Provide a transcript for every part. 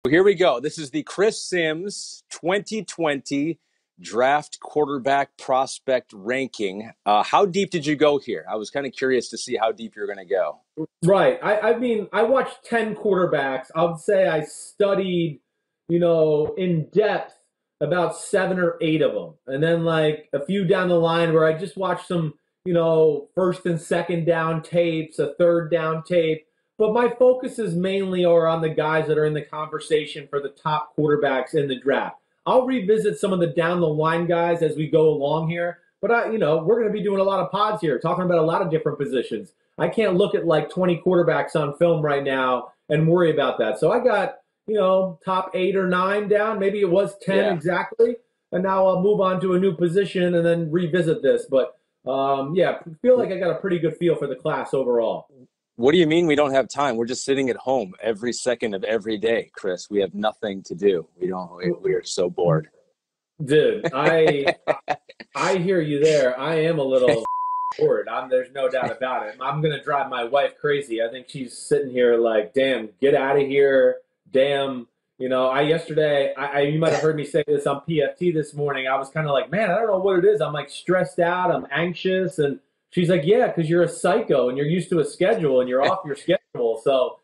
Here we go. This is the Chris Simms 2020 draft quarterback prospect ranking. How deep did you go here? I was kind of curious to see how deep you're going to go. Right. I mean, I watched 10 quarterbacks. I would say I studied, in depth about seven or eight of them. And then like a few down the line where I just watched some, first and second down tapes, a third down tape. But my focuses mainly are on the guys that are in the conversation for the top quarterbacks in the draft. I'll revisit some of the down the line guys as we go along here. But we're going to be doing a lot of pods here, talking about a lot of different positions. I can't look at like 20 quarterbacks on film right now and worry about that. So I got, top 8 or 9 down. Maybe it was 10 exactly. And now I'll move on to a new position and then revisit this. But I feel like I got a pretty good feel for the class overall. What do you mean we don't have time? We're just sitting at home every second of every day, Chris. We have nothing to do. We're so bored. Dude, I hear you there. I am a little bored. There's no doubt about it. I'm gonna drive my wife crazy. I think she's sitting here like, damn, get out of here. Damn. You might have heard me say this on PFT this morning. I was kind of like, man, I don't know what it is. I'm like stressed out. I'm anxious. And she's like, yeah, because you're a psycho and you're used to a schedule and you're off your schedule. So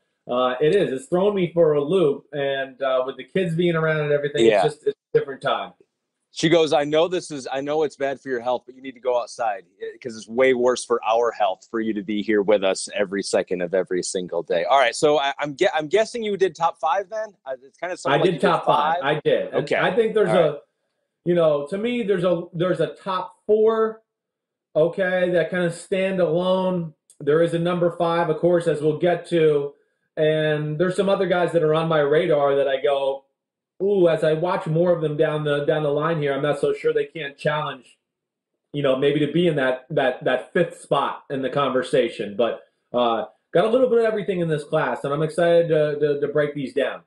it is. It's thrown me for a loop. And with the kids being around and everything, it's a different time. She goes, I know it's bad for your health, but you need to go outside because it's way worse for our health for you to be here with us every second of every single day. All right. So I'm guessing you did top 5 then? It's kind of I did top 5. I did. Okay. And I think there's to me, there's a top 4, okay, that kind of stand alone. There is a number 5, of course, as we'll get to. And there's some other guys that are on my radar that I go, ooh, as I watch more of them down the line here, I'm not so sure they can't challenge, maybe to be in that 5th spot in the conversation. But got a little bit of everything in this class, and I'm excited to break these down.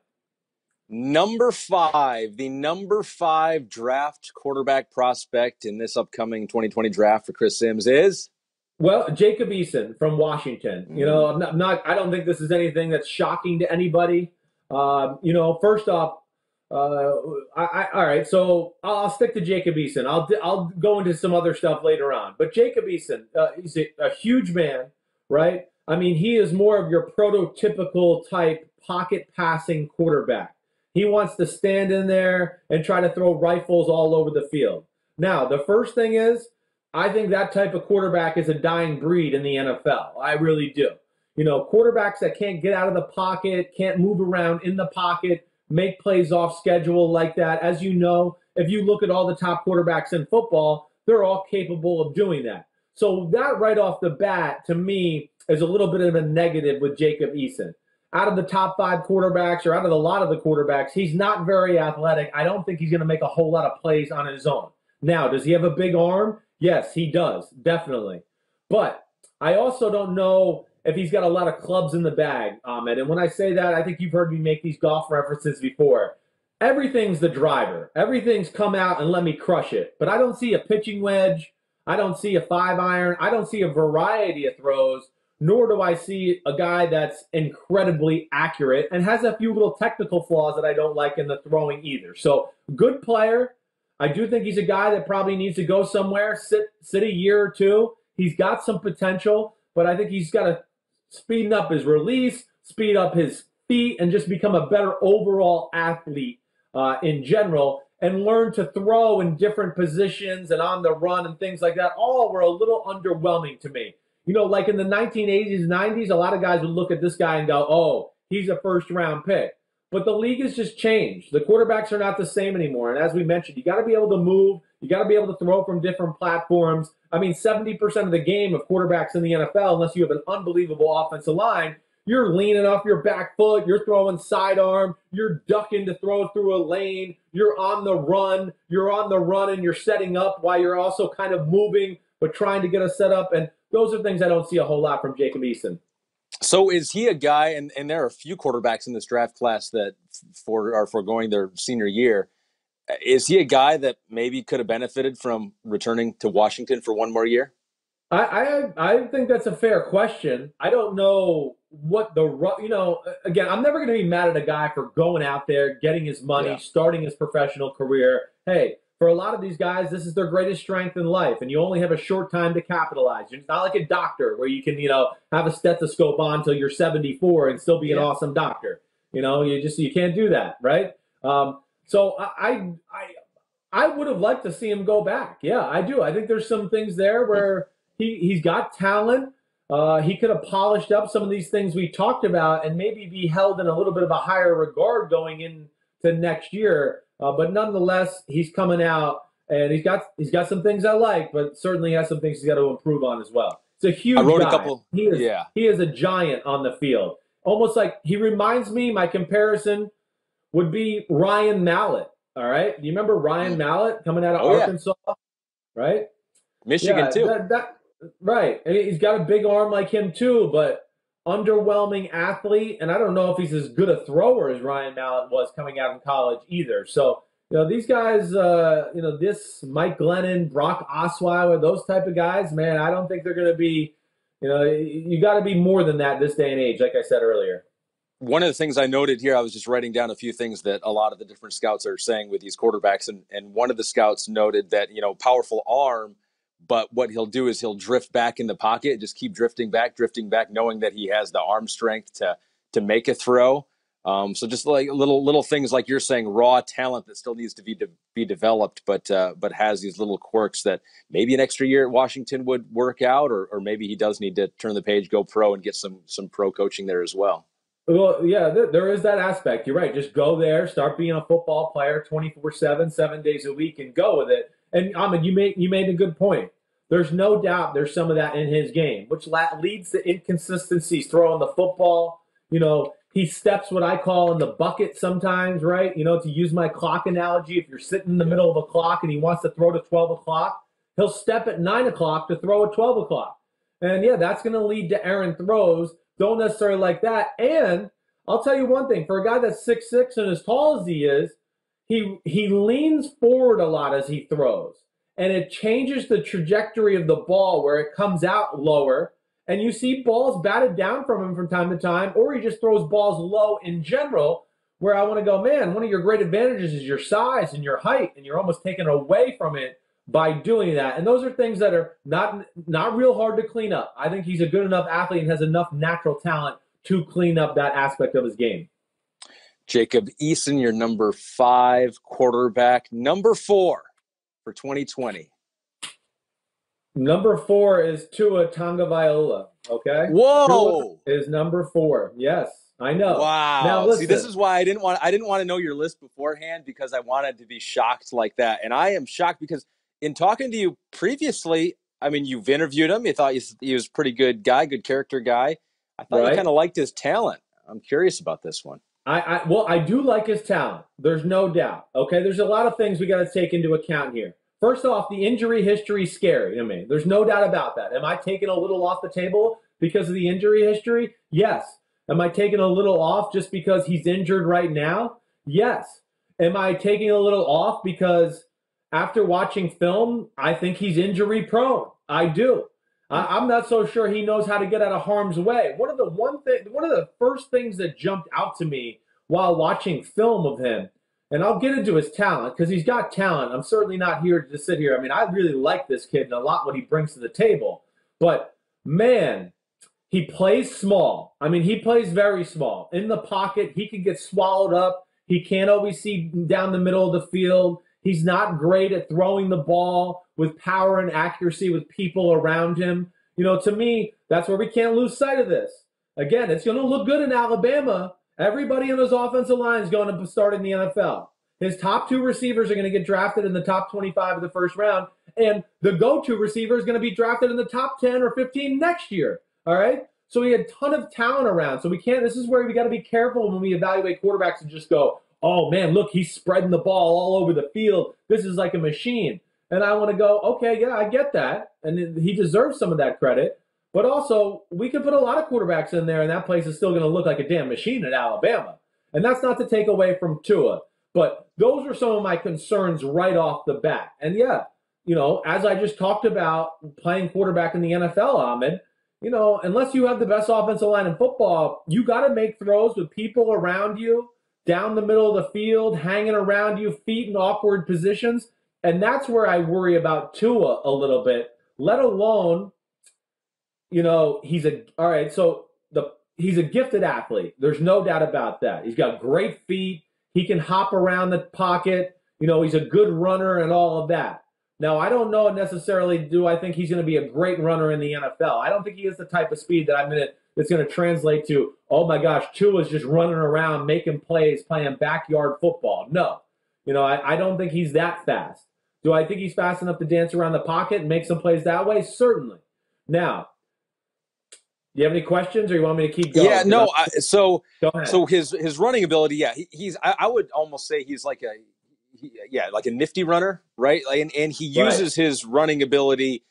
Number 5, the number 5 draft quarterback prospect in this upcoming 2020 draft for Chris Simms is? Well, Jacob Eason from Washington. I don't think this is anything that's shocking to anybody. First off, all right, so I'll stick to Jacob Eason. I'll go into some other stuff later on. But Jacob Eason, he's a huge man, right? I mean, he is more of your prototypical type pocket passing quarterback. He wants to stand in there and try to throw rifles all over the field. Now, the first thing is, I think that type of quarterback is a dying breed in the NFL. I really do. Quarterbacks that can't get out of the pocket, can't move around in the pocket, make plays off schedule like that. As you know, if you look at all the top quarterbacks in football, they're all capable of doing that. So that right off the bat, to me, is a little bit of a negative with Jacob Eason. Out of the top 5 quarterbacks, or out of a lot of the quarterbacks, he's not very athletic. I don't think he's going to make a whole lot of plays on his own. Now, does he have a big arm? Yes, he does, definitely. But I also don't know if he's got a lot of clubs in the bag, Ahmed. And when I say that, I think you've heard me make these golf references before. Everything's the driver. Everything's come out and let me crush it. But I don't see a pitching wedge. I don't see a 5-iron. I don't see a variety of throws, nor do I see a guy that's incredibly accurate and has a few little technical flaws that I don't like in the throwing either. So, good player. I do think he's a guy that probably needs to go somewhere, sit a year or two. He's got some potential, but I think he's got to speed up his release, speed up his feet, and just become a better overall athlete in general, and learn to throw in different positions and on the run and things like that. All were a little underwhelming to me. Like in the 1980s, 90s, a lot of guys would look at this guy and go, oh, he's a first-round pick. But the league has just changed. The quarterbacks are not the same anymore. And as we mentioned, you got to be able to move. You got to be able to throw from different platforms. I mean, 70% of the game of quarterbacks in the NFL, unless you have an unbelievable offensive line, you're leaning off your back foot. You're throwing sidearm. You're ducking to throw through a lane. You're on the run. You're on the run and you're setting up while you're also kind of moving but trying to get a setup. And those are things I don't see a whole lot from Jacob Eason. So is he a guy, and there are a few quarterbacks in this draft class that are foregoing their senior year. Is he a guy that maybe could have benefited from returning to Washington for one more year? I think that's a fair question. I don't know what again, I'm never going to be mad at a guy for going out there, getting his money, Yeah. starting his professional career. Hey, for a lot of these guys, this is their greatest strength in life, and you only have a short time to capitalize. It's not like a doctor where you can, have a stethoscope on until you're 74 and still be an Yeah. awesome doctor. You can't do that, right? So I would have liked to see him go back. Yeah, I do. I think there's some things there where he's got talent. He could have polished up some of these things we talked about and maybe be held in a little bit of a higher regard going into next year. But nonetheless, he's coming out and he's got some things I like, but certainly has some things he's got to improve on as well. It's a I huge wrote a guy. couple. He is Yeah. he is a giant on the field. Almost like he reminds me. My comparison would be Ryan Mallett. All right, do you remember Ryan Mallett coming out of Arkansas? Yeah. Right? Michigan Yeah, too. right. I mean, he's got a big arm like him too, but underwhelming athlete. And I don't know if he's as good a thrower as Ryan Mallett was coming out in college either. So, these guys, this Mike Glennon, Brock Osweiler, those type of guys, man, I don't think they're going to be, you got to be more than that this day and age, like I said earlier. One of the things I noted here, I was just writing down a few things that a lot of the different scouts are saying with these quarterbacks. And one of the scouts noted that, powerful arm, but what he'll do is he'll drift back in the pocket, just keep drifting back, knowing that he has the arm strength to make a throw. So just like little things like you're saying, raw talent that still needs to be developed, but has these little quirks that maybe an extra year at Washington would work out, or maybe he does need to turn the page, go pro, and get some pro coaching there as well. Well, yeah, there is that aspect. You're right. Just go there, start being a football player 24/7, 7 days a week, and go with it. And Ahmed, you made a good point. There's no doubt there's some of that in his game, which leads to inconsistencies throwing the football. He steps what I call in the bucket sometimes, right? To use my clock analogy, if you're sitting in the middle of a clock and he wants to throw to 12 o'clock, he'll step at 9 o'clock to throw at 12 o'clock. And yeah, that's going to lead to errant throws. Don't necessarily like that. And I'll tell you one thing, for a guy that's 6'6" and as tall as he is, he leans forward a lot as he throws. And it changes the trajectory of the ball where it comes out lower. And you see balls batted down from him from time to time, or he just throws balls low in general, where I want to go, man, one of your great advantages is your size and your height, and you're almost taken away from it by doing that. And those are things that are not real hard to clean up. I think he's a good enough athlete and has enough natural talent to clean up that aspect of his game. Jacob Eason, your number 5 quarterback. Number 4 for 2020. Number 4 is Tua Tagovailoa. Okay. Whoa! Tua is number 4. Yes, I know. Wow. Now listen. See, this is why I didn't want to know your list beforehand, because I wanted to be shocked like that. And I am shocked because in talking to you previously, I mean, you've interviewed him. You thought he was a pretty good guy, good character guy. I thought you kind of liked his talent. I'm curious about this one. Well, I do like his talent. There's no doubt. Okay, there's a lot of things we got to take into account here. First off, the injury history is scary to me. There's no doubt about that. Am I taking a little off the table because of the injury history? Yes. Am I taking a little off just because he's injured right now? Yes. Am I taking a little off because after watching film, I think he's injury prone? I do. I'm not so sure he knows how to get out of harm's way. One of the first things that jumped out to me while watching film of him, and I'll get into his talent because he's got talent. I'm certainly not here to sit here. I mean, I really like this kid and a lot what he brings to the table. But man, he plays small. I mean, he plays very small. In the pocket, he can get swallowed up. He can't always see down the middle of the field. He's not great at throwing the ball with power and accuracy with people around him. To me, that's where we can't lose sight of this. Again, it's going to look good in Alabama. Everybody on his offensive line is going to start in the NFL. His top 2 receivers are going to get drafted in the top 25 of the first round, and the go-to receiver is going to be drafted in the top 10 or 15 next year. All right? So he had a ton of talent around. So this is where we got to be careful when we evaluate quarterbacks and just go, oh, man, look, he's spreading the ball all over the field. This is like a machine. And I want to go, okay, yeah, I get that. And he deserves some of that credit. But also, we can put a lot of quarterbacks in there, and that place is still going to look like a damn machine at Alabama. And that's not to take away from Tua. But those are some of my concerns right off the bat. And yeah, as I just talked about playing quarterback in the NFL, Ahmed, unless you have the best offensive line in football, you got to make throws with people around you, down the middle of the field, hanging around you, feet in awkward positions. And that's where I worry about Tua a little bit, let alone, he's he's a gifted athlete. There's no doubt about that. He's got great feet. He can hop around the pocket. He's a good runner and all of that. Now, I don't know necessarily, do I think he's going to be a great runner in the NFL? I don't think he has the type of speed that's going to translate to, oh my gosh, Tua's just running around, making plays, playing backyard football. No. I don't think he's that fast. Do I think he's fast enough to dance around the pocket and make some plays that way? Certainly. Now, do you have any questions, or you want me to keep going? Yeah, no. So his running ability, yeah, I would almost say he's like a nifty runner, right? And he uses his running ability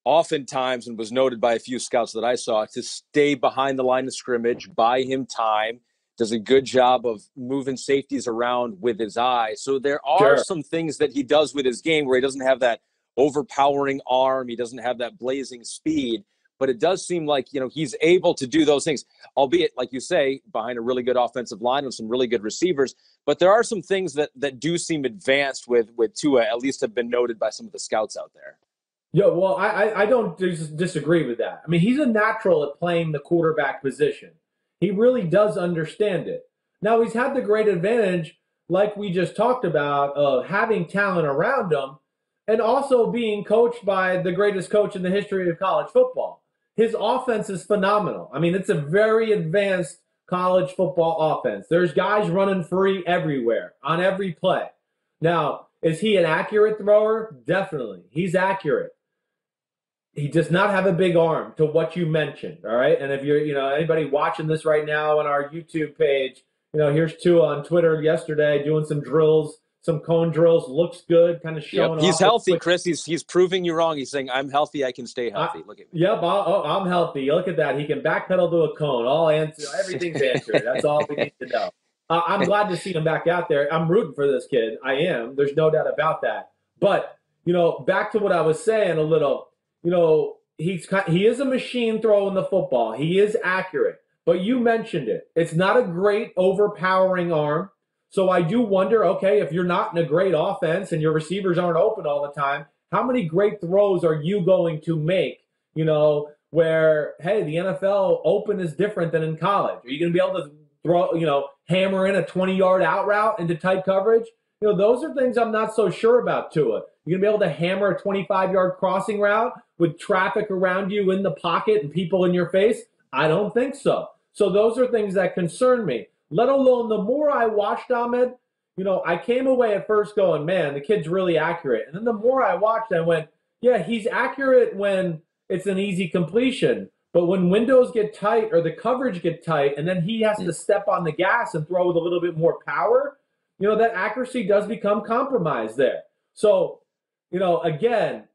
oftentimes, and was noted by a few scouts that I saw, to stay behind the line of scrimmage, buy him time, does a good job of moving safeties around with his eye. So there are some things that he does with his game where he doesn't have that overpowering arm, he doesn't have that blazing speed, but it does seem like, he's able to do those things, albeit, like you say, behind a really good offensive line with some really good receivers. But there are some things that do seem advanced with Tua, at least have been noted by some of the scouts out there. Yeah, well, I don't disagree with that. I mean, he's a natural at playing the quarterback position. He really does understand it. Now, he's had the great advantage, like we just talked about, of having talent around him and also being coached by the greatest coach in the history of college football. His offense is phenomenal. I mean, it's a very advanced college football offense. There's guys running free everywhere, on every play. Now, is he an accurate thrower? Definitely. He's accurate. He does not have a big arm, to what you mentioned, all right? And if you're, anybody watching this right now on our YouTube page, here's Tua on Twitter yesterday doing some drills, some cone drills, looks good, kind of showing off. He's healthy, Chris. He's proving you wrong. He's saying, I'm healthy, I can stay healthy. Look at me. Yep, I'm healthy. Look at that. He can backpedal to a cone. Everything's answered. That's all we need to know. I'm glad to see him back out there. I'm rooting for this kid. I am. There's no doubt about that. But, back to what I was saying a little, he is a machine throwing the football. He is accurate. But you mentioned it. It's not a great overpowering arm. So I do wonder, okay, if you're not in a great offense and your receivers aren't open all the time, how many great throws are you going to make, where, hey, the NFL open is different than in college? Are you going to be able to throw, hammer in a 20-yard out route into tight coverage? Those are things I'm not so sure about Tua. You're going to be able to hammer a 25-yard crossing route with traffic around you in the pocket and people in your face? I don't think so. So those are things that concern me. Let alone, the more I watched Ahmed, I came away at first going, man, the kid's really accurate. And then the more I watched, I went, yeah, he's accurate when it's an easy completion. But when windows get tight or the coverage get tight, and then he has to step on the gas and throw with a little bit more power, that accuracy does become compromised there. So, again,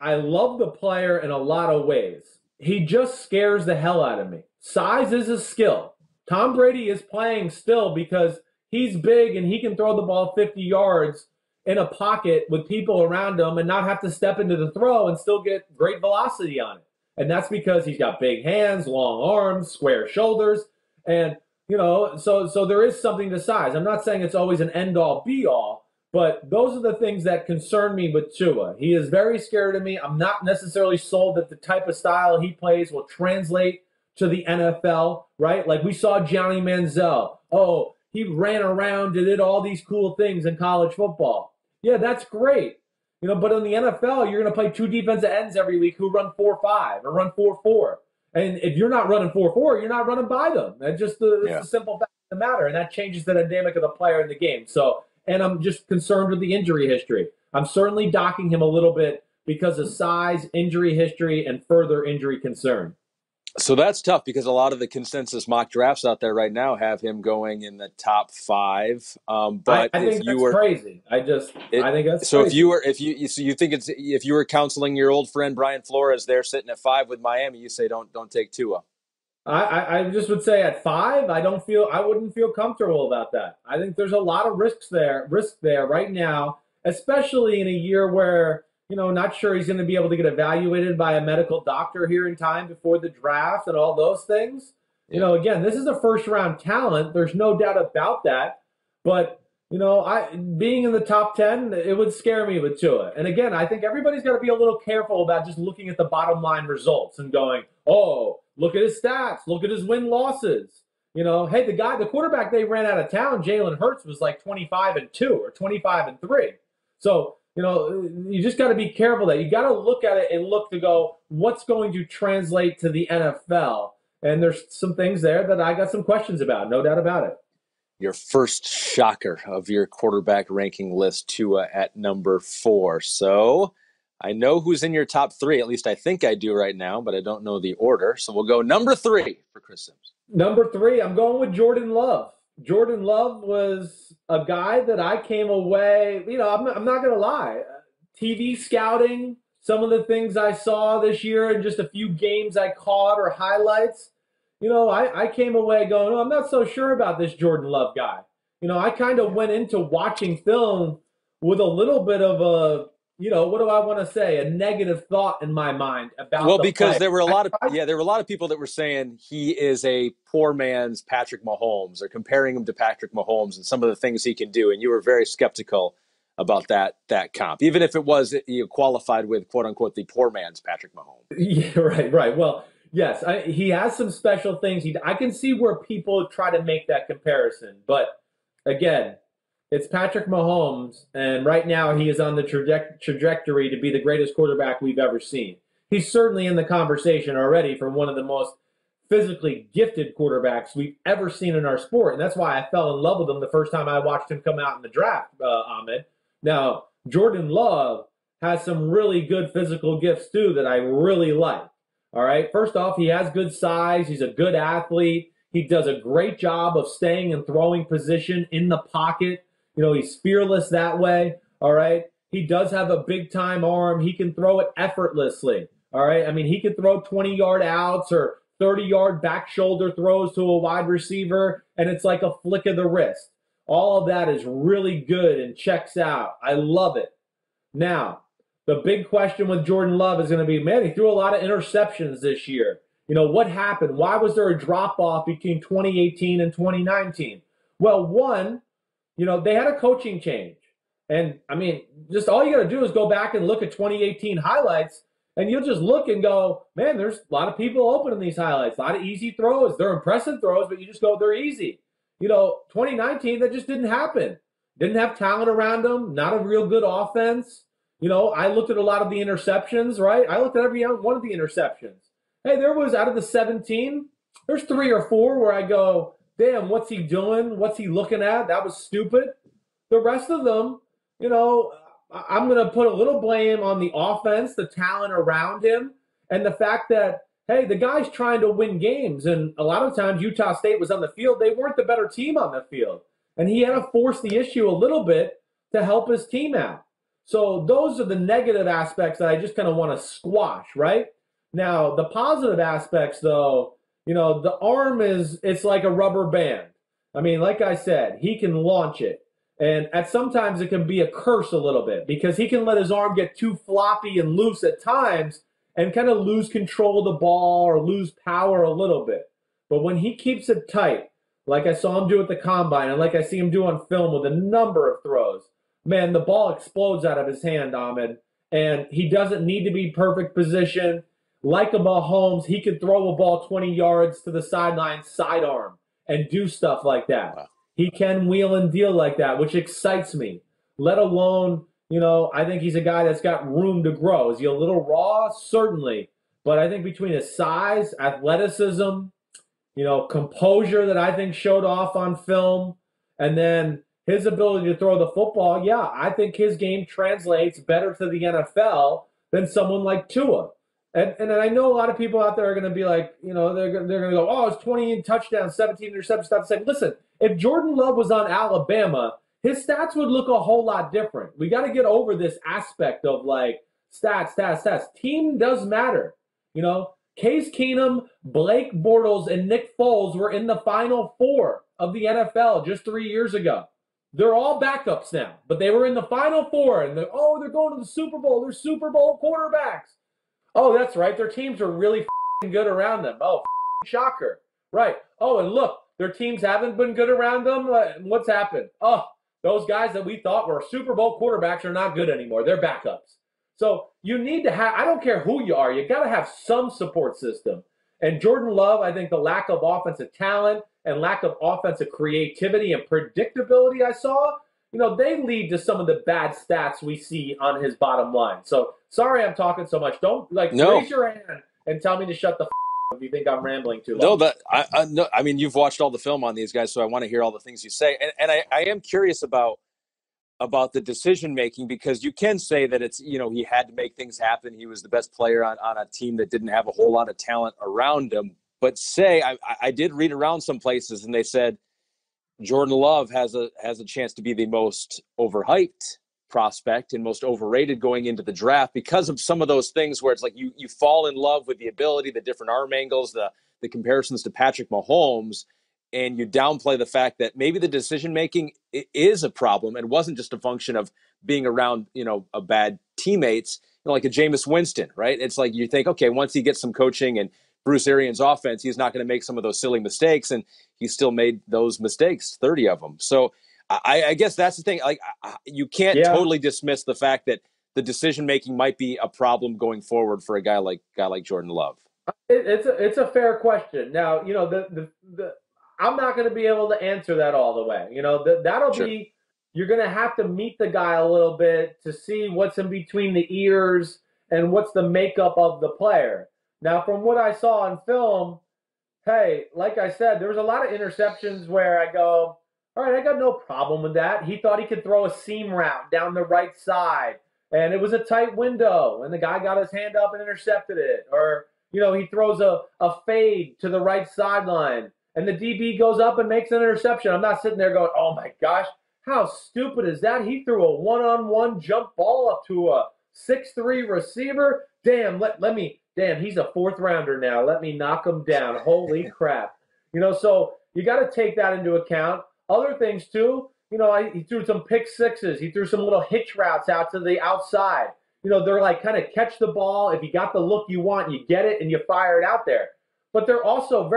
I love the player in a lot of ways. He just scares the hell out of me. Size is a skill. Tom Brady is playing still because he's big and he can throw the ball 50 yards in a pocket with people around him and not have to step into the throw and still get great velocity on it. And that's because he's got big hands, long arms, square shoulders, and so there is something to size. I'm not saying it's always an end-all, be-all, but those are the things that concern me with Tua. He is very scared of me. I'm not necessarily sold that the type of style he plays will translate to the NFL, right? Like we saw Johnny Manziel. Oh, he ran around and did all these cool things in college football. Yeah, that's great. But in the NFL, you're going to play two defensive ends every week who run 4-5 or run 4-4. And if you're not running 4-4, you're not running by them. That's just the simple fact of the matter. And that changes the dynamic of the player in the game. So, and I'm just concerned with the injury history. I'm certainly docking him a little bit because of size, injury history, and further injury concern. So that's tough because a lot of the consensus mock drafts out there right now have him going in the top 5. But I think that's crazy. I think that's so. Crazy. If you were counseling your old friend Brian Flores there sitting at 5 with Miami, you say don't take Tua. I just would say at 5, I wouldn't feel comfortable about that. I think there's a lot of risk there right now, especially in a year where not sure he's going to be able to get evaluated by a medical doctor here in time before the draft and all those things. Again, this is a first-round talent. There's no doubt about that. But, being in the top 10, it would scare me with Tua. And again, I think everybody's got to be a little careful about just looking at the bottom line results and going, oh, look at his stats. Look at his win-losses. Hey, the quarterback they ran out of town, Jalen Hurts, was like 25-2 or 25-3. So, you just got to be careful that you got to look at it and look to go, what's going to translate to the NFL? And there's some things there that I got some questions about, no doubt about it. Your first shocker of your quarterback ranking list, Tua at number 4. So I know who's in your top 3. At least I think I do right now, but I don't know the order. So we'll go number 3 for Chris Simms. Number 3, I'm going with Jordan Love. Jordan Love was a guy that I came away, I'm not going to lie. TV scouting, some of the things I saw this year and just a few games I caught or highlights, I came away going, I'm not so sure about this Jordan Love guy. I kind of went into watching film with a little bit of a, what do I want to say? A negative thought in my mind about because there were a lot of people that were saying he is a poor man's Patrick Mahomes or comparing him to Patrick Mahomes and some of the things he can do. And you were very skeptical about that comp, even if it was qualified with quote unquote the poor man's Patrick Mahomes. Yeah, right. Well, yes, he has some special things. I can see where people try to make that comparison, but again, it's Patrick Mahomes, and right now he is on the trajectory to be the greatest quarterback we've ever seen. He's certainly in the conversation already for one of the most physically gifted quarterbacks we've ever seen in our sport, and that's why I fell in love with him the first time I watched him come out in the draft, Ahmed. Now, Jordan Love has some really good physical gifts too that I really like. All right, first off, he has good size. He's a good athlete. He does a great job of staying in throwing position in the pocket. He's fearless that way, all right? He does have a big-time arm. He can throw it effortlessly, all right? I mean, he can throw 20-yard outs or 30-yard back shoulder throws to a wide receiver, and it's like a flick of the wrist. All of that is really good and checks out. I love it. Now, the big question with Jordan Love is going to be, man, he threw a lot of interceptions this year. What happened? Why was there a drop-off between 2018 and 2019? Well, one, they had a coaching change. And, I mean, just all you got to do is go back and look at 2018 highlights, and you'll just look and go, man, there's a lot of people open in these highlights, a lot of easy throws. They're impressive throws, but you just go, they're easy. 2019, that just didn't happen. Didn't have talent around them, not a real good offense. I looked at a lot of the interceptions, right? I looked at every one of the interceptions. Hey, there was, out of the 17, there's 3 or 4 where I go, damn, what's he doing? What's he looking at? That was stupid. The rest of them, I'm going to put a little blame on the offense, the talent around him, and the fact that, hey, the guy's trying to win games. And a lot of times Utah State was on the field. They weren't the better team on the field. And he had to force the issue a little bit to help his team out. So those are the negative aspects that I just kind of want to squash, right? Now, the positive aspects, though, the arm it's like a rubber band. I mean, like I said, he can launch it. And sometimes it can be a curse a little bit because he can let his arm get too floppy and loose at times and kind of lose control of the ball or lose power a little bit. But when he keeps it tight, like I saw him do at the combine and like I see him do on film with a number of throws, man, the ball explodes out of his hand, Ahmed. And he doesn't need to be perfect position. Like a Mahomes, he could throw a ball 20 yards to the sideline sidearm and do stuff like that. Wow. He can wheel and deal like that, which excites me. Let alone, I think he's a guy that's got room to grow. Is he a little raw? Certainly. But I think between his size, athleticism, composure that I think showed off on film, and then his ability to throw the football, yeah, I think his game translates better to the NFL than someone like Tua. And I know a lot of people out there are going to be like, they're going to go, oh, it's 20 touchdowns, 17 interceptions. Stop saying, listen, if Jordan Love was on Alabama, his stats would look a whole lot different. We got to get over this aspect of like stats. Team does matter. Case Keenum, Blake Bortles, and Nick Foles were in the Final Four of the NFL just 3 years ago. They're all backups now, but they were in the Final Four, and they're going to the Super Bowl. They're Super Bowl quarterbacks. Oh, that's right. Their teams are really good around them. Oh, shocker. Right. Oh, and look, their teams haven't been good around them. What's happened? Oh, those guys that we thought were Super Bowl quarterbacks are not good anymore. They're backups. So you need to have, I don't care who you are, you got to have some support system. And Jordan Love, I think the lack of offensive talent and lack of offensive creativity and predictability I saw, they lead to some of the bad stats we see on his bottom line. So sorry I'm talking so much. Don't raise your hand and tell me to shut the if you think I'm rambling too long. No, I mean, you've watched all the film on these guys, so I want to hear all the things you say. And I am curious about the decision making, because you can say that it's, he had to make things happen. He was the best player on a team that didn't have a whole lot of talent around him. But I did read around some places, and they said Jordan Love has a chance to be the most overhyped prospect and most overrated going into the draft because of some of those things where it's like you fall in love with the ability, the different arm angles, the comparisons to Patrick Mahomes, and you downplay the fact that maybe the decision making is a problem and wasn't just a function of being around a bad teammates, like a Jameis Winston, right? It's like you think, okay, once he gets some coaching and Bruce Arians' offense, he's not going to make some of those silly mistakes, and he still made those mistakes, 30 of them. So I guess that's the thing. Like, you can't totally dismiss the fact that the decision making might be a problem going forward for a guy like Jordan Love. It's a fair question. Now, I'm not going to be able to answer that all the way. That'll Sure. be, you're going to have to meet the guy a little bit to see what's in between the ears and what's the makeup of the player. Now, from what I saw on film, hey, like I said, there was a lot of interceptions where I go, all right, I got no problem with that. He thought he could throw a seam route down the right side, and it was a tight window, and the guy got his hand up and intercepted it. Or, he throws a fade to the right sideline, and the DB goes up and makes an interception. I'm not sitting there going, oh, my gosh, how stupid is that? He threw a one-on-one jump ball up to a 6'3" receiver. Damn, damn, he's a fourth rounder now. Let me knock him down. Holy crap. So you got to take that into account. Other things, too, he threw some pick sixes. He threw some little hitch routes out to the outside. They're like kind of catch the ball. If you got the look you want, you get it and you fire it out there. But they're also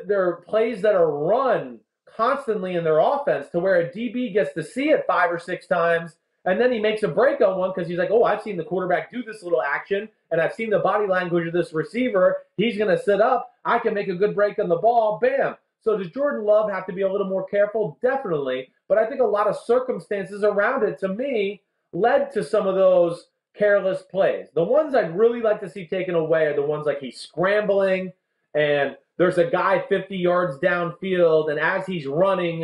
they're plays that are run constantly in their offense to where a DB gets to see it 5 or 6 times, and then he makes a break on one because he's like, oh, I've seen the quarterback do this little action, and I've seen the body language of this receiver. He's going to sit up. I can make a good break on the ball. Bam. So does Jordan Love have to be a little more careful? Definitely. But I think a lot of circumstances around it, to me, led to some of those careless plays. The ones I'd really like to see taken away are the ones like he's scrambling and there's a guy 50 yards downfield, and as he's running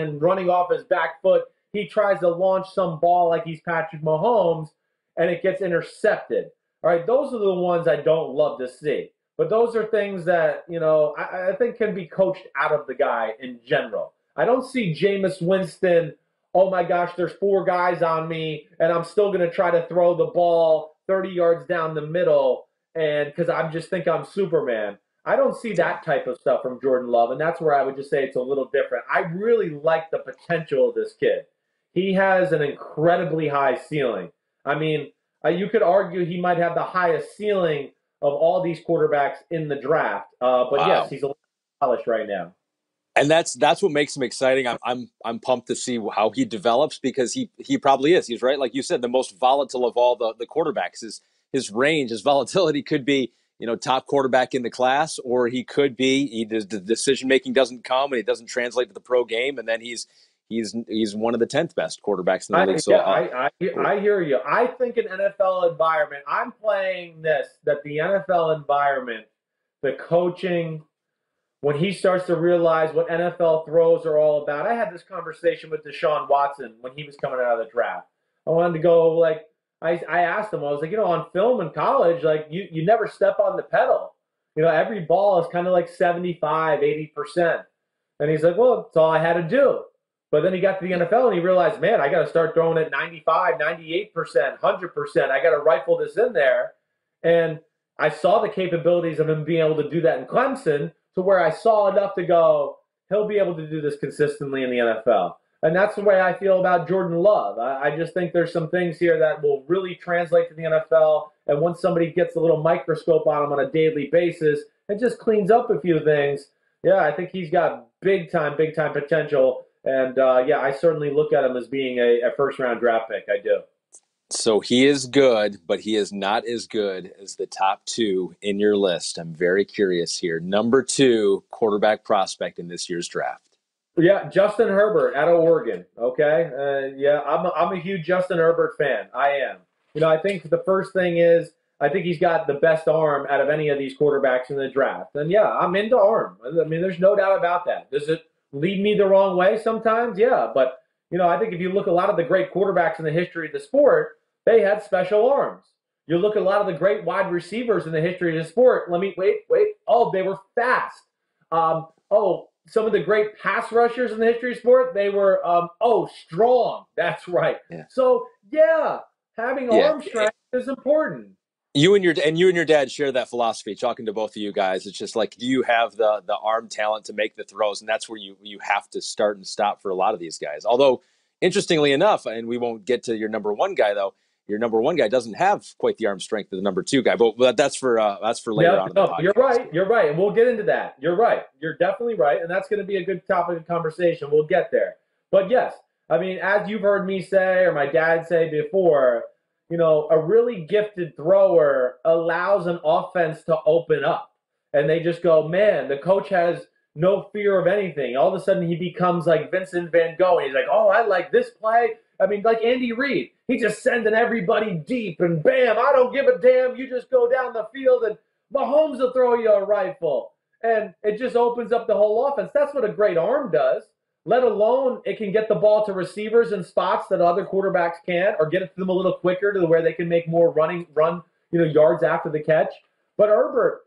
off his back foot, he tries to launch some ball like he's Patrick Mahomes, and it gets intercepted. All right, those are the ones I don't love to see. But those are things that, I think can be coached out of the guy in general. I don't see Jameis Winston, oh my gosh, there's 4 guys on me, and I'm still going to try to throw the ball 30 yards down the middle, and because I just think I'm Superman. I don't see that type of stuff from Jordan Love, and that's where I would just say it's a little different. I really like the potential of this kid. He has an incredibly high ceiling. I mean, you could argue he might have the highest ceiling of all these quarterbacks in the draft. But wow. Yes, he's a little polished right now. And that's what makes him exciting. I'm pumped to see how he develops, because he probably is. He's right, like you said, the most volatile of all the quarterbacks. His range, his volatility could be, top quarterback in the class, or he could be the decision making doesn't come and he doesn't translate to the pro game, and then he's one of the 10th best quarterbacks in the league. So I hear you. I think an NFL environment. I'm playing that the NFL environment, the coaching, when he starts to realize what NFL throws are all about. I had this conversation with Deshaun Watson when he was coming out of the draft. I wanted to go I asked him, I was like, on film in college, you never step on the pedal. Every ball is kind of like 75, 80%. And he's like, well, that's all I had to do. But then he got to the NFL and he realized, man, I got to start throwing it 95, 98%, 100%. I got to rifle this in there. And I saw the capabilities of him being able to do that in Clemson, to where I saw enough to go, he'll be able to do this consistently in the NFL. And that's the way I feel about Jordan Love. I just think there's some things here that will really translate to the NFL. And once somebody gets a little microscope on him on a daily basis and just cleans up a few things, yeah, I think he's got big time potential. And yeah, I certainly look at him as being a first round draft pick. I do. So he is good, but he is not as good as the top two in your list. I'm very curious here. Number 2 quarterback prospect in this year's draft. Yeah, Justin Herbert out of Oregon. Okay, yeah, I'm a huge Justin Herbert fan. I am. I think the first thing is I think he's got the best arm out of any of these quarterbacks in the draft. And yeah, I'm into arm. I mean, there's no doubt about that. Does it lead me the wrong way sometimes? Yeah, but I think if you look at a lot of the great quarterbacks in the history of the sport, they had special arms. You look at a lot of the great wide receivers in the history of the sport. Let me wait. Oh, they were fast. Some of the great pass rushers in the history of sport, they were strong. That's right. Yeah. So yeah, having arm strength is important. You and your dad share that philosophy. Talking to both of you guys, it's just like, do you have the arm talent to make the throws? And that's where you have to start and stop for a lot of these guys. Although, interestingly enough, and we won't get to your number 1 guy though. Your number 1 guy doesn't have quite the arm strength of the number 2 guy, but that's for later on in the podcast. You're right, and we'll get into that. You're right. You're definitely right, and that's going to be a good topic of conversation. We'll get there. But yes, I mean, as you've heard me say or my dad say before, a really gifted thrower allows an offense to open up, and they just go, man, the coach has no fear of anything. All of a sudden, he becomes like Vincent Van Gogh. He's like, oh, I like this play. I mean, like Andy Reid, he's just sending everybody deep, and bam, I don't give a damn. You just go down the field, and Mahomes will throw you a rifle. And it just opens up the whole offense. That's what a great arm does, let alone it can get the ball to receivers in spots that other quarterbacks can't, or get it to them a little quicker to where they can make more run yards after the catch. But Herbert,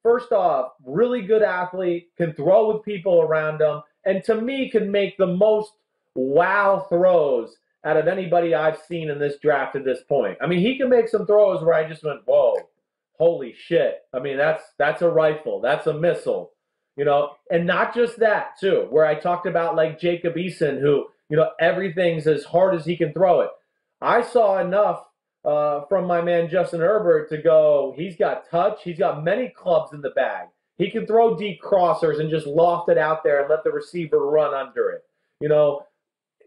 first off, really good athlete, can throw with people around him, and to me can make the most wow throws out of anybody I've seen in this draft at this point. I mean, he can make some throws where I just went, whoa, holy shit. I mean, that's a rifle. That's a missile. And not just that, too, where I talked about like Jacob Eason, who, everything's as hard as he can throw it. I saw enough from my man Justin Herbert to go, he's got touch. He's got many clubs in the bag. He can throw deep crossers and just loft it out there and let the receiver run under it.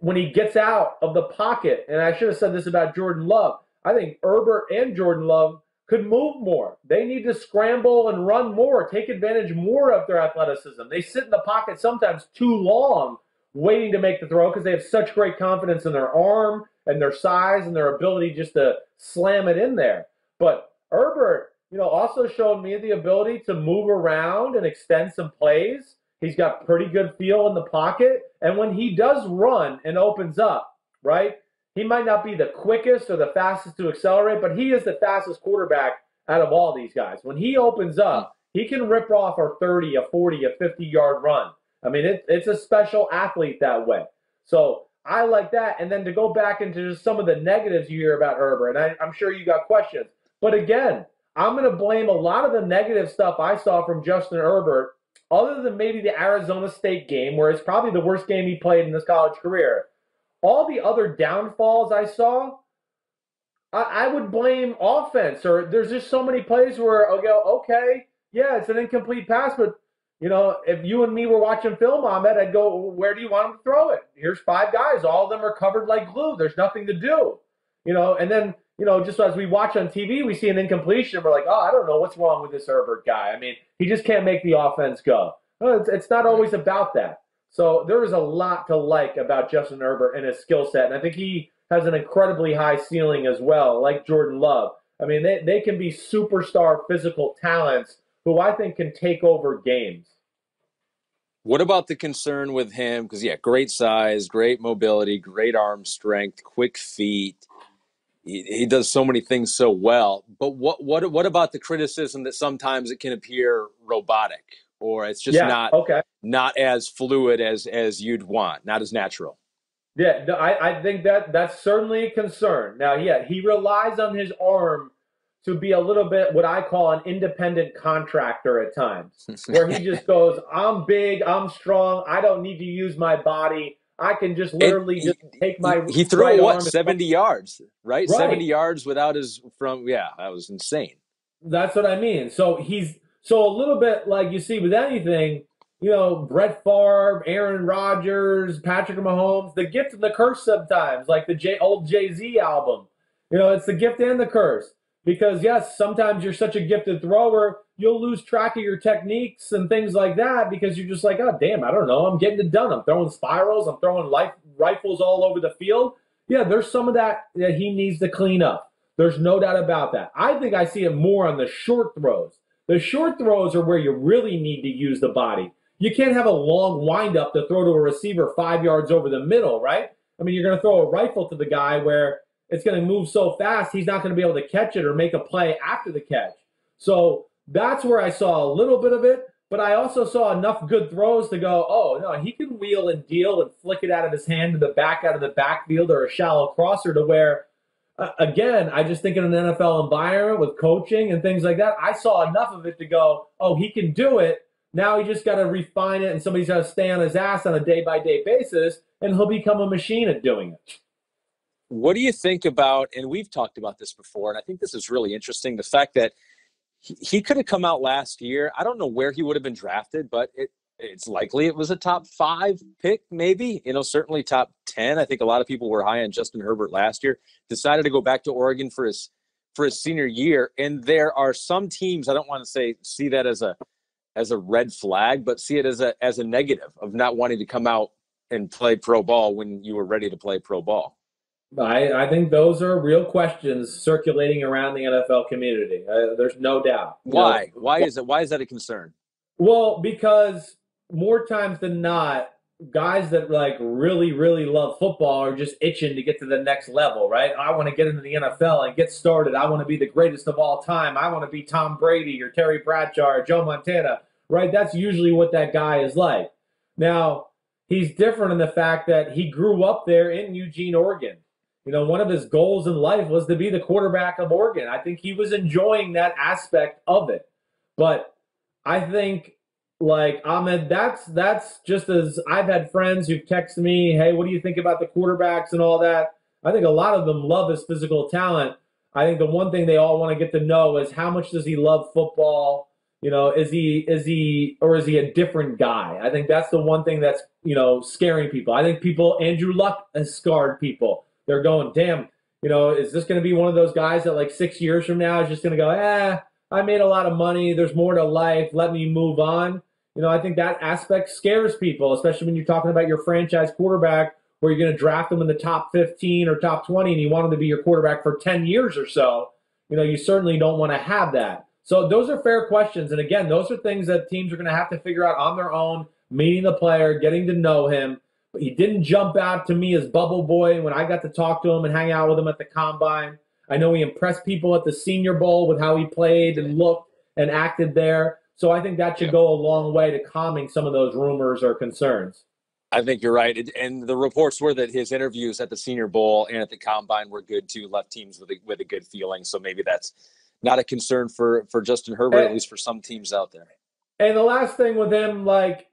When he gets out of the pocket, and I should have said this about Jordan Love, I think Herbert and Jordan Love could move more. They need to scramble and run more, take advantage more of their athleticism. They sit in the pocket sometimes too long waiting to make the throw because they have such great confidence in their arm and their size and their ability just to slam it in there. But Herbert, also showed me the ability to move around and extend some plays. He's got pretty good feel in the pocket. And when he does run and opens up, right, he might not be the quickest or the fastest to accelerate, but he is the fastest quarterback out of all these guys. When he opens up, he can rip off a 30, a 40, a 50-yard run. I mean, it's a special athlete that way. So I like that. And then to go back into just some of the negatives you hear about Herbert, and I'm sure you got questions. But again, I'm going to blame a lot of the negative stuff I saw from Justin Herbert, other than maybe the Arizona State game, where it's probably the worst game he played in his college career. All the other downfalls I saw, I would blame offense. Or there's just so many plays where I'll go, okay, yeah, it's an incomplete pass, but if you and me were watching film on that, I'd go, where do you want him to throw it? Here's 5 guys. All of them are covered like glue. There's nothing to do. And then, just as we watch on TV, we see an incompletion. We're like, oh, I don't know what's wrong with this Herbert guy. I mean, he just can't make the offense go. Well, it's not always about that. So there is a lot to like about Justin Herbert and his skill set. And I think he has an incredibly high ceiling as well, like Jordan Love. I mean, they can be superstar physical talents who I think can take over games. What about the concern with him? Because, yeah, great size, great mobility, great arm strength, quick feet. He does so many things so well. But what about the criticism that sometimes it can appear robotic, or it's just not as fluid as you'd want, not as natural? Yeah, no, I think that's certainly a concern. Now, yeah, he relies on his arm to be a little bit what I call an independent contractor at times, where he just goes, I'm big, I'm strong, I don't need to use my body, I can just And literally just take my he threw right it, what, arm. 70 yards, right? 70 Right. yards without his from. Yeah, that was insane. That's what I mean. So a little bit like you see with anything, Brett Favre, Aaron Rodgers, Patrick Mahomes, the gift and the curse sometimes, like the old Jay-Z album. It's the gift and the curse. Because yes, sometimes you're such a gifted thrower, you'll lose track of your techniques and things like that because you're just like, oh damn, I don't know, I'm getting it done. I'm throwing spirals, I'm throwing rifles all over the field. Yeah, there's some of that he needs to clean up. There's no doubt about that. I think I see it more on the short throws. The short throws are where you really need to use the body. You can't have a long windup to throw to a receiver 5 yards over the middle, right? I mean, you're going to throw a rifle to the guy where it's going to move so fast, he's not going to be able to catch it or make a play after the catch. So that's where I saw a little bit of it, but I also saw enough good throws to go, oh, no, he can wheel and deal and flick it out of his hand to the back out of the backfield or a shallow crosser to where, again, I just think in an NFL environment with coaching and things like that, I saw enough of it to go, oh, he can do it. Now he just got to refine it, and somebody's got to stay on his ass on a day-by-day basis, and he'll become a machine at doing it. What do you think about, and we've talked about this before, and I think this is really interesting, the fact that he could have come out last year. I don't know where he would have been drafted, but it's likely it was a top 5 pick, maybe, certainly top 10. I think a lot of people were high on Justin Herbert last year, decided to go back to Oregon for his senior year. And there are some teams, I don't want to see that as a red flag, but see it as a negative of not wanting to come out and play pro ball when you were ready to play pro ball. I think those are real questions circulating around the NFL community. There's no doubt. Why? Why is that a concern? Well, because more times than not, guys that like really, really love football are just itching to get to the next level, right? I want to get into the NFL and get started. I want to be the greatest of all time. I want to be Tom Brady or Terry Bradshaw or Joe Montana, right? That's usually what that guy is like. Now, he's different in the fact that he grew up there in Eugene, Oregon. One of his goals in life was to be the quarterback of Oregon. I think he was enjoying that aspect of it. But I think, like, Ahmed, that's just as I've had friends who've texted me, hey, what do you think about the quarterbacks and all that? I think a lot of them love his physical talent. I think the one thing they all want to get to know is how much does he love football? Is he a different guy? I think that's the one thing that's, scaring people. I think Andrew Luck has scarred people. They're going, damn, is this going to be one of those guys that like 6 years from now is just going to go, I made a lot of money. There's more to life. Let me move on. I think that aspect scares people, especially when you're talking about your franchise quarterback where you're going to draft them in the top 15 or top 20 and you want them to be your quarterback for 10 years or so. You certainly don't want to have that. So those are fair questions. And again, those are things that teams are going to have to figure out on their own, meeting the player, getting to know him. But he didn't jump out to me as Bubble Boy when I got to talk to him and hang out with him at the Combine. I know he impressed people at the Senior Bowl with how he played and looked and acted there. So I think that should go a long way to calming some of those rumors or concerns. I think you're right. And the reports were that his interviews at the Senior Bowl and at the Combine were good too, left teams with a good feeling. So maybe that's not a concern for Justin Herbert, at least for some teams out there. And the last thing with him, like,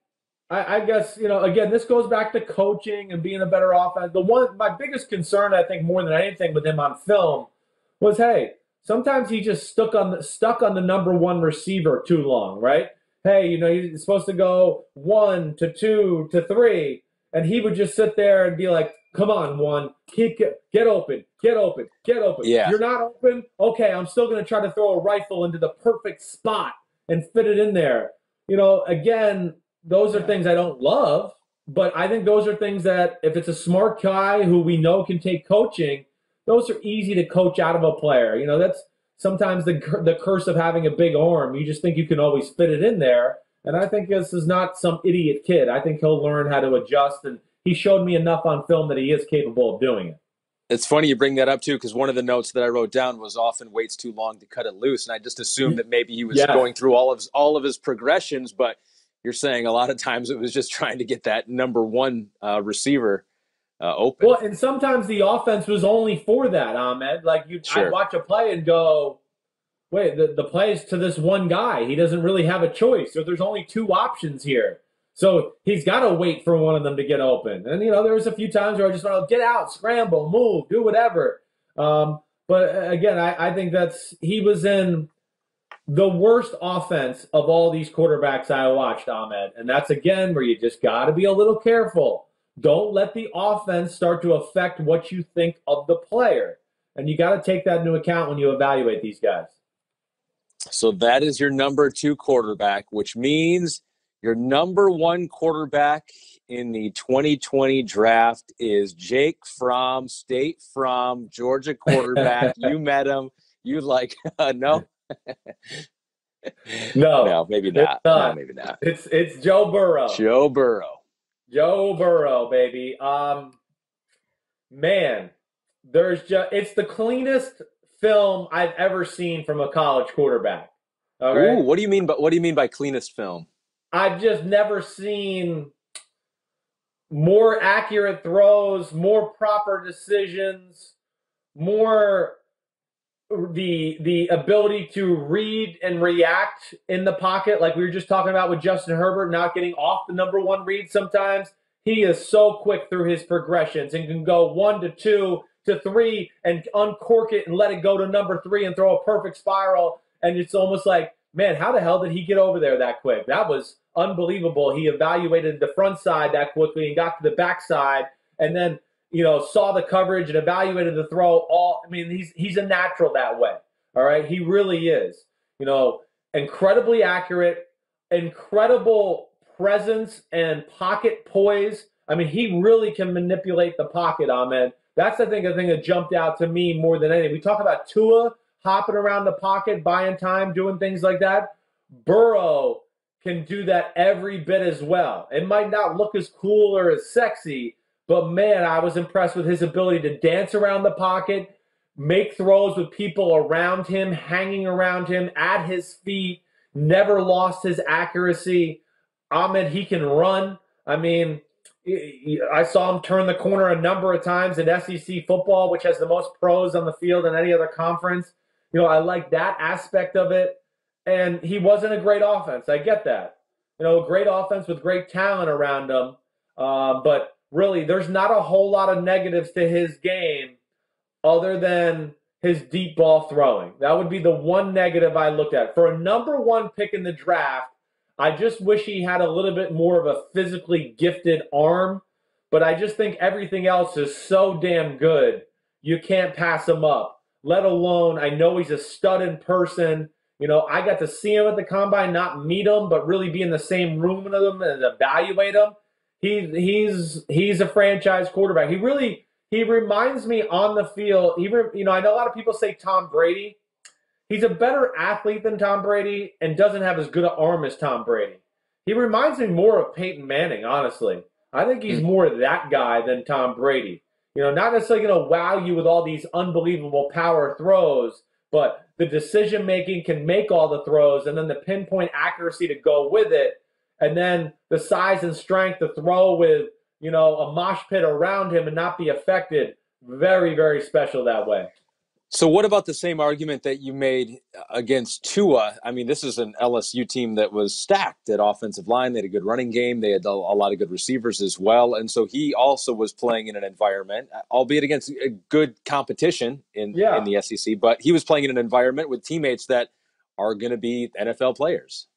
I guess, again, this goes back to coaching and being a better offense. My biggest concern, I think, more than anything with him on film was, hey, sometimes he just stuck on the number one receiver too long, right? Hey, he's supposed to go 1 to 2 to 3, and he would just sit there and be like, come on, 1, get open. Yeah. You're not open? Okay, I'm still going to try to throw a rifle into the perfect spot and fit it in there. Again, those are things I don't love, but I think those are things that if it's a smart guy who we know can take coaching, those are easy to coach out of a player. That's sometimes the curse of having a big arm. You just think you can always fit it in there. And I think this is not some idiot kid. I think he'll learn how to adjust, and he showed me enough on film that he is capable of doing it. It's funny you bring that up, too, because one of the notes that I wrote down was often waits too long to cut it loose. And I just assumed that maybe he was going through all of his progressions, but you're saying a lot of times it was just trying to get that number one receiver open. Well, and sometimes the offense was only for that, Ahmed. Like, I'd watch a play and go, wait, the play is to this one guy. He doesn't really have a choice. So there's only 2 options here. So he's got to wait for one of them to get open. And, there was a few times where I just want to get out, scramble, move, do whatever. But again, I think he was in the worst offense of all these quarterbacks I watched, Ahmed. And that's, again, where you just got to be a little careful. Don't let the offense start to affect what you think of the player. And you got to take that into account when you evaluate these guys. So that is your number 2 quarterback, which means your number 1 quarterback in the 2020 draft is Jake Fromm, State Fromm, Georgia quarterback. You met him. You no? No, maybe not. No, maybe not. It's Joe Burrow. Joe Burrow, baby. Man, it's the cleanest film I've ever seen from a college quarterback. Okay? Ooh, what do you mean by cleanest film? I've just never seen more accurate throws, more proper decisions, more the ability to read and react in the pocket, like we were just talking about with Justin Herbert not getting off the number 1 read sometimes. He is so quick through his progressions and can go 1 to 2 to 3 and uncork it and let it go to number 3 and throw a perfect spiral. And it's almost like, man, how the hell did he get over there that quick? That was unbelievable. He evaluated the front side that quickly and got to the back side, and then saw the coverage and evaluated the throw. He's a natural that way. All right, he really is. Incredibly accurate, incredible presence and pocket poise. He really can manipulate the pocket, Ahmed. That's, I think, a thing that jumped out to me more than anything. We talk about Tua hopping around the pocket, buying time, doing things like that. Burrow can do that every bit as well. It might not look as cool or as sexy, but man, I was impressed with his ability to dance around the pocket, make throws with people around him, hanging around him, at his feet, never lost his accuracy. Ahmed, he can run. I saw him turn the corner a number of times in SEC football, which has the most pros on the field in any other conference. I like that aspect of it. And he wasn't a great offense. I get that. Great offense with great talent around him. But really, there's not a whole lot of negatives to his game other than his deep ball throwing. That would be the one negative I looked at. For a number 1 pick in the draft, I just wish he had a little bit more of a physically gifted arm. But I just think everything else is so damn good, you can't pass him up. Let alone, I know he's a stud in person. I got to see him at the combine, not meet him, but really be in the same room with him and evaluate him. He's a franchise quarterback. He reminds me on the field. I know a lot of people say Tom Brady. He's a better athlete than Tom Brady and doesn't have as good an arm as Tom Brady. He reminds me more of Peyton Manning, honestly. I think he's more that guy than Tom Brady. Not necessarily going to wow you with all these unbelievable power throws, but the decision-making can make all the throws, and then the pinpoint accuracy to go with it, and then the size and strength to throw with, a mosh pit around him and not be affected. Very, very special that way. So what about the same argument that you made against Tua? This is an LSU team that was stacked at offensive line. They had a good running game. They had a lot of good receivers as well. And so he also was playing in an environment, albeit against a good competition in the SEC, but he was playing in an environment with teammates that are going to be NFL players.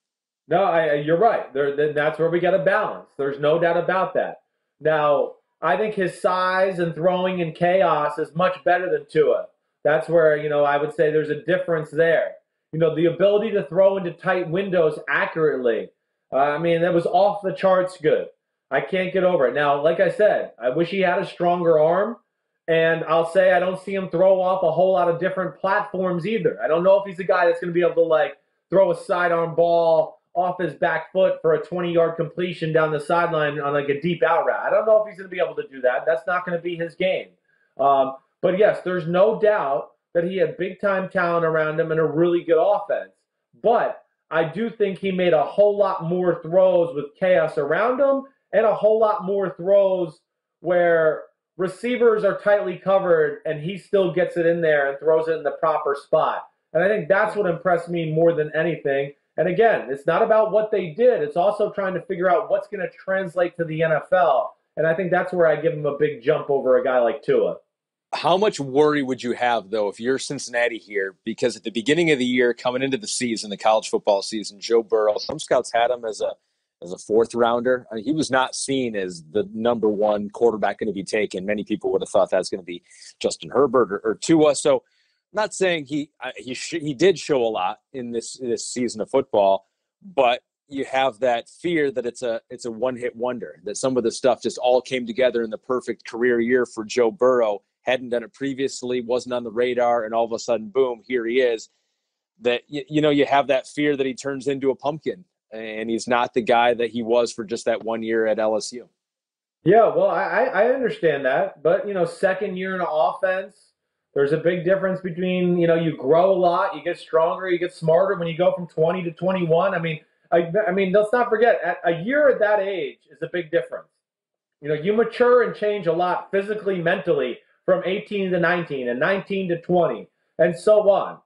No, you're right. That's where we got to balance. There's no doubt about that. Now, I think his size and throwing in chaos is much better than Tua. That's where, I would say there's a difference there. The ability to throw into tight windows accurately. That was off the charts good. I can't get over it. Now, like I said, I wish he had a stronger arm. And I'll say I don't see him throw off a whole lot of different platforms either. I don't know if he's a guy that's going to be able to, throw a sidearm ball off his back foot for a 20-yard completion down the sideline on, a deep out route. I don't know if he's going to be able to do that. That's not going to be his game. But yes, there's no doubt that he had big-time talent around him and a really good offense. But I do think he made a whole lot more throws with chaos around him and a whole lot more throws where receivers are tightly covered and he still gets it in there and throws it in the proper spot. And I think that's what impressed me more than anything. And again, it's not about what they did. It's also trying to figure out what's going to translate to the NFL. And I think that's where I give him a big jump over a guy like Tua. How much worry would you have, though, if you're Cincinnati here? Because at the beginning of the year, coming into the season, the college football season, Joe Burrow, some scouts had him as a fourth rounder. I mean, he was not seen as the number one quarterback going to be taken. Many people would have thought that's going to be Justin Herbert or Tua. So, I'm not saying he did show a lot in this season of football, but you have that fear that it's a one hit wonder, that some of the stuff just all came together in the perfect career year for Joe Burrow. Hadn't done it previously, wasn't on the radar, and all of a sudden, boom, here he is. That you have that fear that he turns into a pumpkin, and he's not the guy that he was for just that 1 year at LSU. Yeah, well, I understand that, but second year in offense, there's a big difference between you grow a lot, you get stronger, you get smarter when you go from 20 to 21. I mean, let's not forget, a year at that age is a big difference. You mature and change a lot physically, mentally, from 18 to 19 and 19 to 20 and so on.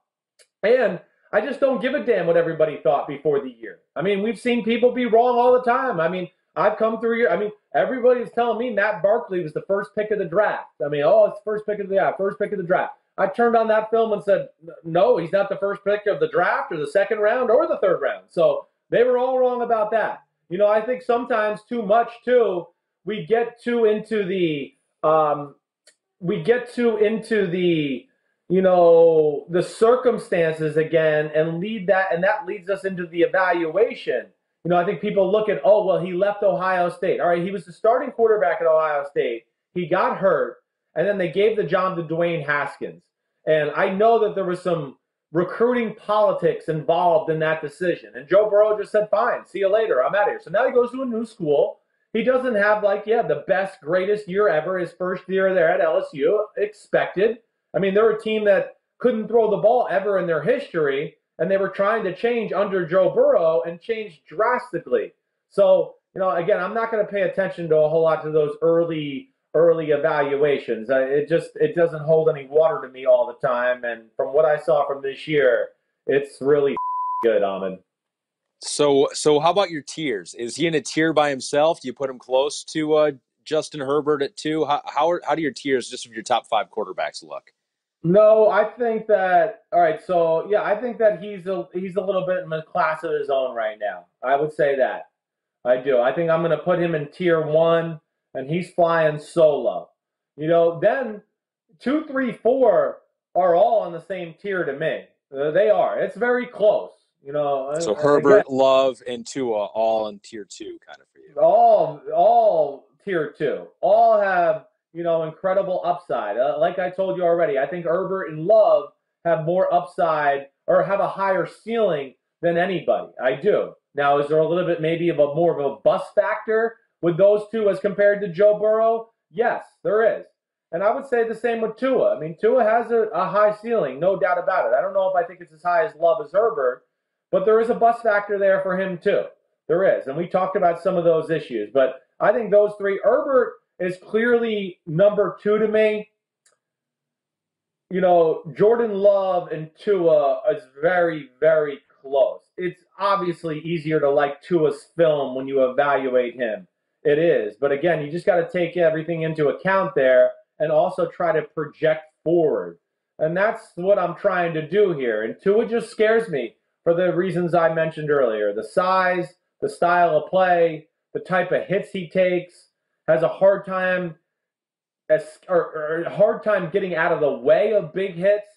And I just don't give a damn what everybody thought before the year. I mean, we've seen people be wrong all the time. I mean, I've come through here. I mean, everybody's telling me Matt Barkley was the first pick of the draft. I mean, it's the first pick of the draft. I turned on that film and said, no, he's not the first pick of the draft or the second round or the third round. So they were all wrong about that. I think sometimes too much too, we get too into the the circumstances again and that leads us into the evaluation. I think people look at, oh, well, he left Ohio State. All right, he was the starting quarterback at Ohio State. He got hurt, and then they gave the job to Dwayne Haskins. And I know that there was some recruiting politics involved in that decision. And Joe Burrow just said, fine, see you later, I'm out of here. So now he goes to a new school. He doesn't have, the best, greatest year ever, his first year there at LSU, expected. I mean, they're a team that couldn't throw the ball ever in their history, and they were trying to change under Joe Burrow and change drastically. So, again, I'm not going to pay attention to a whole lot to those early evaluations. It doesn't hold any water to me all the time. And from what I saw from this year, it's really good, Ahmed. So how about your tiers? Is he in a tier by himself? Do you put him close to Justin Herbert at 2? How do your tiers, just of your top 5 quarterbacks, look? No, I think that all right. So yeah, I think that he's a little bit in a class of his own right now. I would say that I do. I think I'm going to put him in tier 1, and he's flying solo. Then 2, 3, 4 are all on the same tier to me. They are. It's very close. So Herbert, again, Love, and Tua all in tier 2, kind of for you. All tier 2. All have incredible upside. Like I told you already, I think Herbert and Love have more upside or have a higher ceiling than anybody. I do. Now, is there a little bit maybe of more of a bust factor with those two as compared to Joe Burrow? Yes, there is. And I would say the same with Tua. I mean, Tua has a high ceiling, no doubt about it. I don't know if I think it's as high as Love as Herbert, but there is a bust factor there for him too. There is. And we talked about some of those issues. But I think those three, Herbert is clearly number 2 to me. Jordan Love and Tua is very, very close. It's obviously easier to like Tua's film when you evaluate him. It is. But again, you just got to take everything into account there and also try to project forward. And that's what I'm trying to do here. And Tua just scares me for the reasons I mentioned earlier. The size, the style of play, the type of hits he takes, has a hard time getting out of the way of big hits.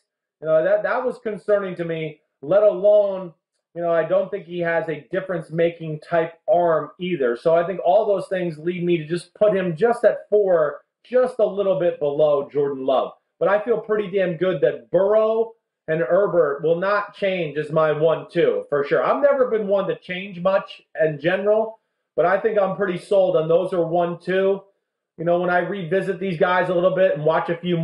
That was concerning to me, let alone, I don't think he has a difference-making type arm either. So I think all those things lead me to just put him just at 4, just a little bit below Jordan Love. But I feel pretty damn good that Burrow and Herbert will not change as my 1-2 for sure. I've never been one to change much in general, but I think I'm pretty sold on those are 1-2. When I revisit these guys a little bit and watch a few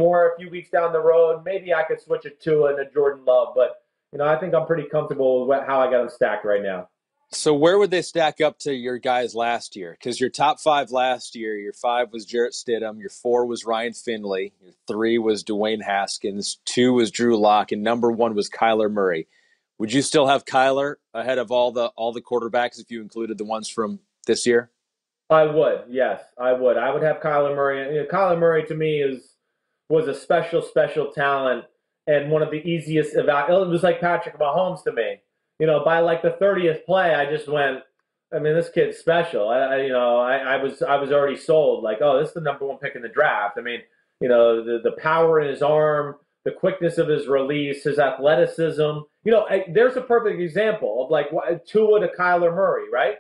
weeks down the road, maybe I could switch it to a Jordan Love. But, I think I'm pretty comfortable with how I got them stacked right now. So where would they stack up to your guys last year? Because your top 5 last year, your 5 was Jarrett Stidham, your 4 was Ryan Finley, your 3 was Dwayne Haskins, 2 was Drew Lock, and number 1 was Kyler Murray. Would you still have Kyler ahead of all the quarterbacks if you included the ones from this year? I would, yes, I would. I would have Kyler Murray. Kyler Murray to me was a special talent and one of the easiest It was like Patrick Mahomes to me. By like the 30th play, I just went. I mean, this kid's special. I was already sold. Like, oh, this is the number one pick in the draft. I mean, the power in his arm, the quickness of his release, his athleticism. There's a perfect example of like Tua to Kyler Murray, right?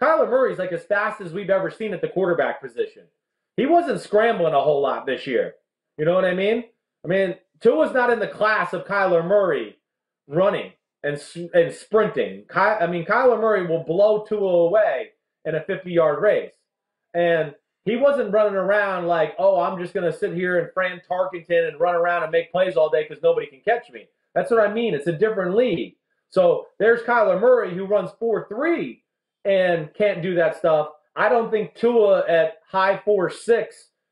Kyler Murray's like as fast as we've ever seen at the quarterback position. He wasn't scrambling a whole lot this year. You know what I mean? I mean, Tua's not in the class of Kyler Murray running and sprinting. Kyler Murray will blow Tua away in a 50-yard race. And he wasn't running around like, oh, I'm just going to sit here in Fran Tarkenton and run around and make plays all day because nobody can catch me. That's what I mean. It's a different league. So there's Kyler Murray who runs 4.3 and can't do that stuff. I don't think Tua at high 4.6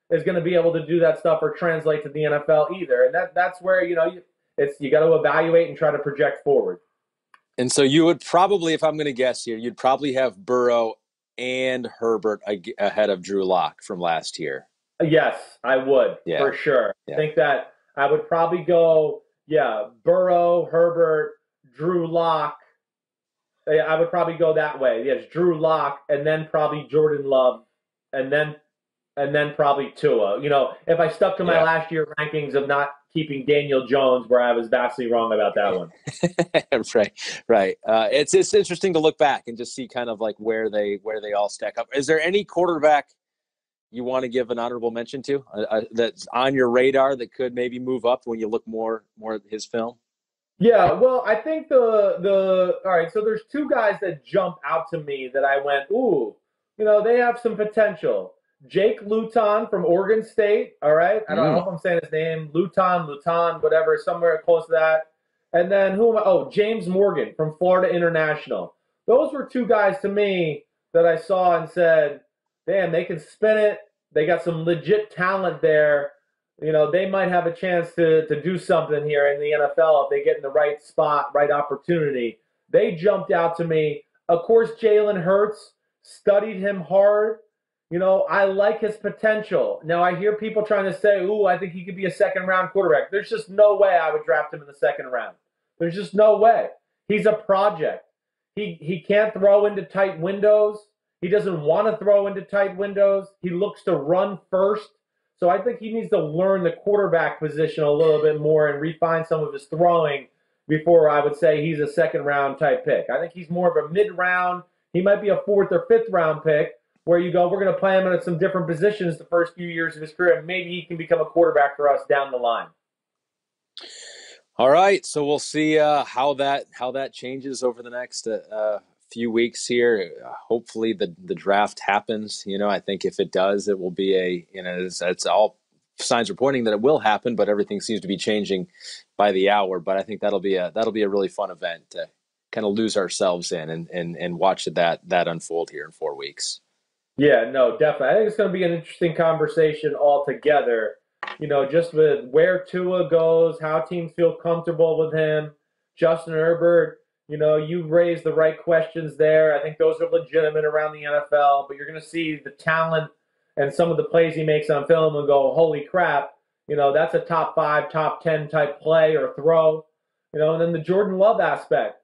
is going to be able to do that stuff or translate to the NFL either. And that's where, you got to evaluate and try to project forward. And so you would probably, if I'm going to guess here, you'd probably have Burrow and Herbert ahead of Drew Lock from last year. Yes, I would, for sure. Yeah. I think that I would probably go, Burrow, Herbert, Drew Lock. I would probably go that way. Yes, Drew Lock, and then probably Jordan Love, and then probably Tua. If I stuck to my last year rankings of not keeping Daniel Jones, where I was vastly wrong about that one. Right. It's interesting to look back and just see kind of like where they all stack up. Is there any quarterback you want to give an honorable mention to that's on your radar that could maybe move up when you look more at his film? Yeah, well, I think all right, so there's two guys that jump out to me that I went, ooh, they have some potential. Jake Luton from Oregon State, all right? I don't know if I'm saying his name, Luton, whatever, somewhere close to that. And then James Morgan from Florida International. Those were two guys to me that I saw and said, damn, they can spin it. They got some legit talent there. They might have a chance to do something here in the NFL if they get in the right spot, right opportunity. They jumped out to me. Of course, Jalen Hurts, studied him hard. I like his potential. Now, I hear people trying to say, ooh, I think he could be a second-round quarterback. There's just no way I would draft him in the second round. There's just no way. He's a project. He can't throw into tight windows. He doesn't want to throw into tight windows. He looks to run first. So I think he needs to learn the quarterback position a little bit more and refine some of his throwing before I would say he's a second-round type pick. I think he's more of a mid-round. He might be a fourth or fifth-round pick where you go, we're going to play him in some different positions the first few years of his career, and maybe he can become a quarterback for us down the line. All right, so we'll see how that changes over the next few weeks here. Hopefully the draft happens. I think if it does, it will be it's all signs are pointing that it will happen, but everything seems to be changing by the hour. But I think that'll be a really fun event to kind of lose ourselves in and watch that unfold here in 4 weeks. Yeah, no, definitely. I think it's going to be an interesting conversation altogether. Just with where Tua goes, how teams feel comfortable with him, Justin Herbert. You raised the right questions there. I think those are legitimate around the NFL, but you're going to see the talent and some of the plays he makes on film and go, holy crap, that's a top 5, top 10 type play or throw. And then the Jordan Love aspect.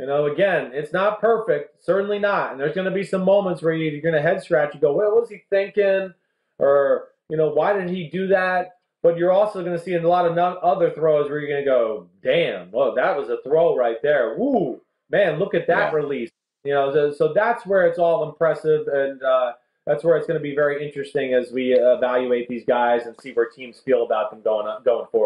Again, it's not perfect, certainly not. And there's going to be some moments where you're going to head scratch and go, what was he thinking? Or, why did he do that? But you're also going to see a lot of other throws where you're going to go, damn, well, that was a throw right there. Woo, man, look at that release. So that's where it's all impressive, and that's where it's going to be very interesting as we evaluate these guys and see where teams feel about them going forward.